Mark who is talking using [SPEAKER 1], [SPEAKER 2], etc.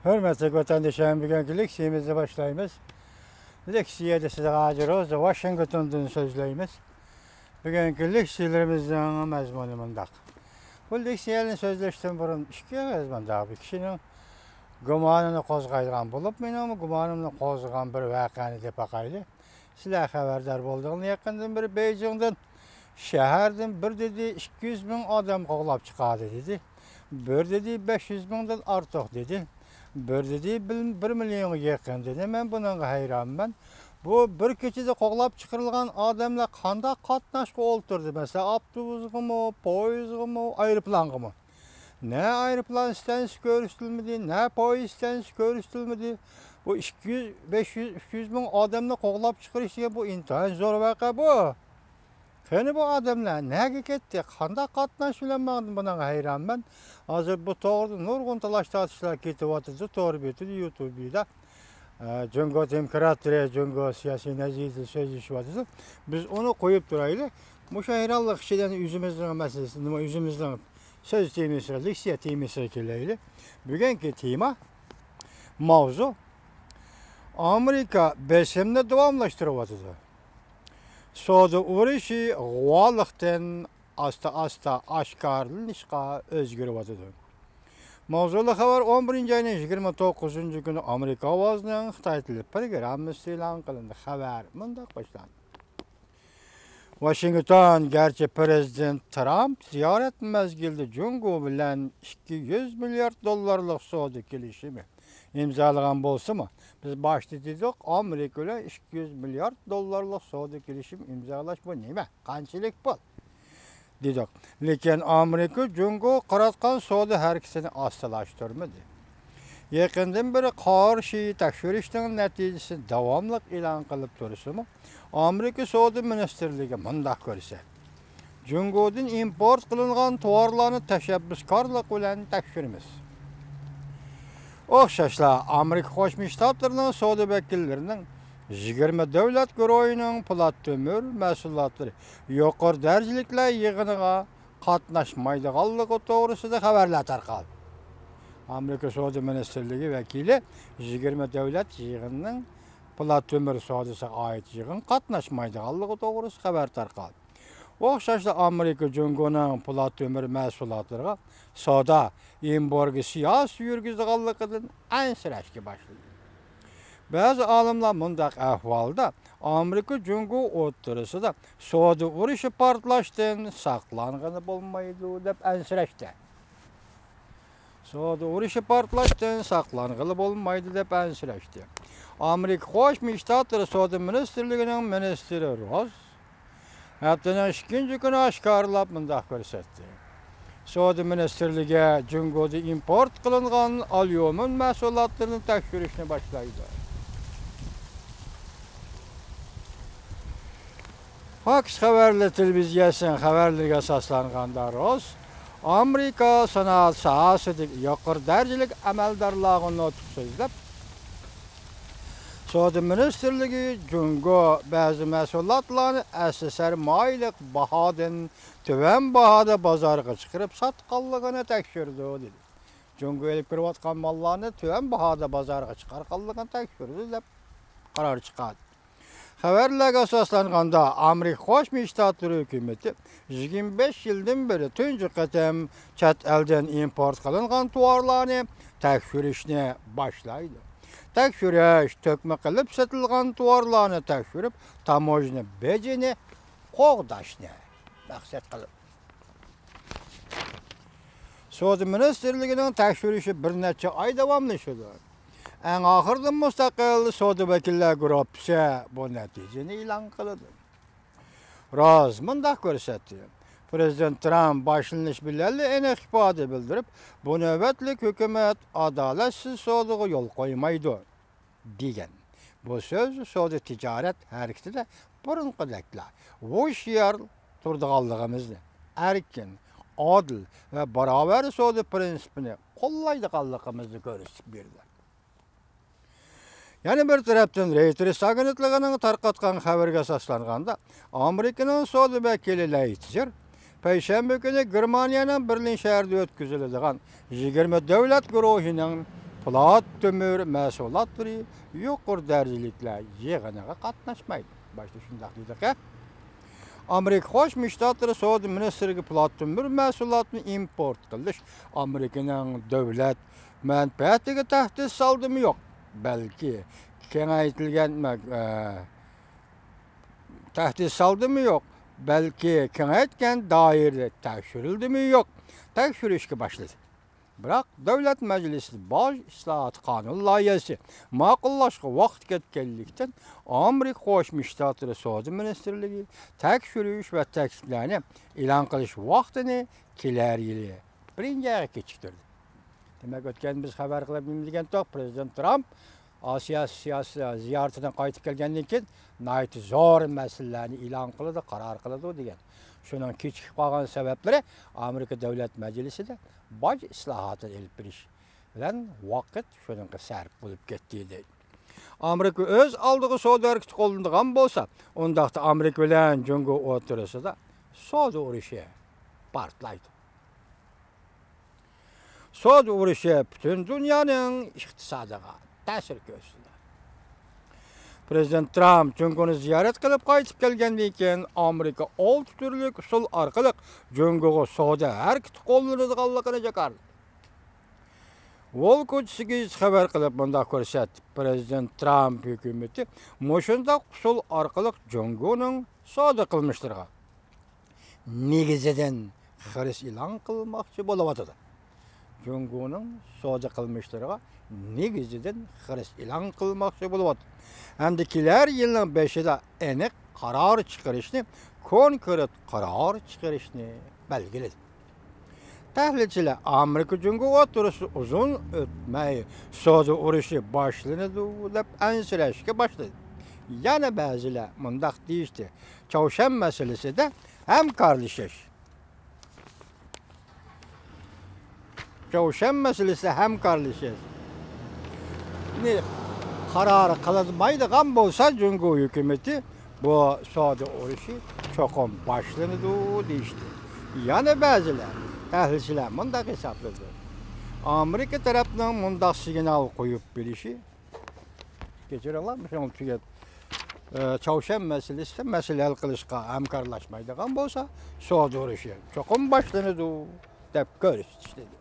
[SPEAKER 1] Hürmetli vatandaşlarım, bugünkü leksiyemizi başlayımız. Leksiyede size Roz, Washington'dan sözleyimiz. Bugünkü leksiyelerimizden məzmunu mındaq. Bu leksiyelerin sözleştiğim burun iki məzmundaq. Bir kişinin gümanını qozğaydıgan bulup, benim gümanımını qozğaydıgan bir vakani dep aqaylı. Sizler xabardar bolduğunu yakından bir Beijing'den şehirden bir dedi 200 bin adam qoğlap çıqadı dedi. Bir dedi 500 binden artıq dedi. Bir dedi 1 milyona yakın dedi. Ben bunun hayranım. Bu bir keçide qoğlap çıkarılgan adamlar qanda qatnaşqa olturdu. Mesela avtobusga mı, poyizga mı, aeroplanga mı? Ne aeroplan istenisi görüştürülmedi, ne poyiz istenisi görüştürülmedi. Bu 200, 500, 300 bin adamla qoğlap çıkarışı bu intihar zor vaka bu. Kene bu adamlar nege gitti? Qanda qatnaşılanmadı buna hayran ben. Hazır bu doğru nurgun talaştatışlar ketip atırdı. Doğru betidi YouTube'da. Cungo demokratları, Cungo siyasi neziyeti sözleşi atırdı. Biz onu koyup duraylı. Müşahirallık şeyden yüzümüzden meselesinde, yüzümüzden söz temizliği, leksiya temizliği. Bugünkü tema, mavzu, Amerika besimde devamlaştırıp atırdı. Soda uğraşı gıvalıktan asta aşkarlanışqa özgürüp atıdı. Mavzulu xabar 11. ayının 29. günü Amerika avazının Xitay tili programı e'lon qilindi. Xabar mundaq başlandı. Washington, gerçi Prezident Trump ziyaret mezgildi Jungo bilen 200 milyar dollarlık soda kelişimi imzalagan bolsa mı? Biz başta dedik Amerika ile 200 milyar dollarlık soda kelişim imzalaş bu neyme? Qanchalik bu? Dedik. Lekin Amerika Jungo qaratgan soda her ikisini asıllaştırmadı. Yakından beri qarşı tekşürüşün neticesi davamlıq e'lon qilib tursa mı? Amerika Savdo Ministerligi mundaq ko'rsatdi. Jungodan import qilingan tovarlarni tashabbuskorlik bilan tekshiramiz. O'xshashla Amerika Qo'shma Shtatlarining savdo vakillarining 20 davlat guruhining platforma mas'ulotlari yuqori darajaliklar yig'iniga qatnashmaydiganligi to'g'risida xabarlar tarqaldi. Amerika Savdo Ministerligi vakili 20 davlat yig'inining platforma savdosiga oid yig'in qatnashmaydiganligi to'g'risida xabar tarqaldi. O'xshashla Amerika Jungoning platforma mas'ulotlariga savdo importga siyosiy yurgizganligidan ansirashga boshladi. Bazı olimlar mundaq ahvolda Amerika Jungo o'rtasida savdo urushi portlashdan saqlangani bo'lmaydi deb ansirashdi. Savdo urushi portlashdan saqlangani bo'lmaydi deb ansirashdi. Amerika Qo'shma Shtatlari Savdo Ministerligining ministri Roz haftaning 2 kuni oshkorlab mundaq ko'rsatdi. Savdo Ministerligi Jungoda import qilingan alyumin mahsulotlarini tekshirishni boshlaydi. Fox xabarli televiziyasining xabarlariga asoslanganda Roz Amerika sanoat sohasidagi yuqori darajalik amaldorlarni nutq so'zlab Savdo Ministerligi Jungo ba'zi mahsulotlarni asosar moylik bahodan tuvan bahoda bozorga chiqarib sotganligini tekshirdi dedi. Jungo elib kirayotgan mollarni tuvan bahoda bozorga chiqarganligini tekshirdi deb qaror chiqardi. Xabarlarga asoslanganda Amerika Qo'shma Shtatlari hukumati 25 yildan beri tunji qatam chet eldan import qilingan tovarlarni tekshirishni boshlaydi. Tekshirish to'kma qilib sotilgan tovarlarni tekshirib, tamojna bejini qo'g'dashni maqsad qilib. Savdo Ministerligining tekshirishi bir necha oy davomlashadi. En ahırda müstakil savdo vakillar guruhi bu neticeni e'lon qildi. Roz mundaq ko'rsatdi. Prezident Trump başlanış bilalli aniq ifoda bildirib, bu navbatlik hukumat adolatsiz savdoga yo'l qo'ymaydi degan. Bu so'z savdo tijorat harakatida burunqidaklar o'shiyor turdiganligimizni, erkin, adil va barobar savdo prinsipini qo'llaydiganligimizni ko'rsatib berdi. Yani bir taraftan Reuters agentligining tarqatgan xabarga asoslanganda Amerikaning savdo vakili Leitzer payshanba kuni Germaniyaning Berlin shahrida o'tkaziladigan 20 davlat guruhining Polat tömür məsulatları yuqur dərciliklər yığınığa qatnaşmaydı. Başta şundaq dedik ki, Amerika Qo'shma Shtatlari Savdo ministrligi Polat tömür məsulatını import qilish Amerikanın dövlət mənfəətiga təhdid saldımı yo'q, balki kengaytirilgan təhdid saldımı yo'q, balki kengaytgan doirada tekshirildimi yo'q, tekshirishga başladı. Biroq Davlat Majlisi bosh islohot qonun loyihasi ma'qullashga vaqt ketganlikdan Amerika Qo'shma Shtatlari Savdo ministrligi tekshirish va takliflarni e'lon qilish vaqtini kelar yili 1-oyga kechiktirdi. Demak, o'tgan biz xabar qilib bilgan Prezident Trump Osiyo siyosiy ziyoratidan qaytib kelgandan keyin nayt zo'r masalalarni e'lon qiladi, qaror qiladi degan. Shuning kechikib qolgan sabablari Amerika Davlat Majlisida bosh islohotini elib berish bilan vaqt shuningga sarf bo'lib ketdi deydi. Amerika o'z oldiga savdo harakati qo'llangan bo'lsa, undaqda Amerika bilan Jungo o'rtasida savdo urushi portlaydi. Savdo urushi butun dunyoning iqtisodiga ta'sir ko'rsatadi. Prezident Trump Jungoni ziyorat qilib qaytib kelgandan keyin Amerika 6 turli usul orqali Jungoga savdo harakati qo'llanadiganligini jakardi. Volkochisiga xabar qilib bunda ko'rsatdi. Prezident Trump hukumati mushundaq usul orqali Jungoning savdo qilmishlariga negizidan xiris e'lon qilmoqchi bo'lyapti. Jungoning savdo qilmishlariga negizidan xiris e'lon qilmoqchi bo'lyapti. Hamda kelar yilning 5-ida aniq qaror chiqarishni, konkret qaror chiqarishni belgiladi. Tahlilchilar Amerika Jungo o'rtasida uzun o'tmay savdo urushi boshlanadi deb ansirashga boshladi. Yana ba'zilar mundaq deyishdi: Chavshan masalasida hamkorlashish. Chavshan masalasida hamkorlashish. Qaror qilinmaydigan bo'lsa, Jungo hukumati bu savdo urushi cho'qim boshlanadi deyishdi. Yana ba'zilar tahlilchilar mundaq hisobladi: Amerika tarafining mundaq signal qo'yib berishi, kechiringlar, shunday tugat Chavshan masalasida masala hal qilishga hamkorlashmaydigan bo'lsa, savdo urushi cho'qim boshlanadi deb ko'rsatishdi.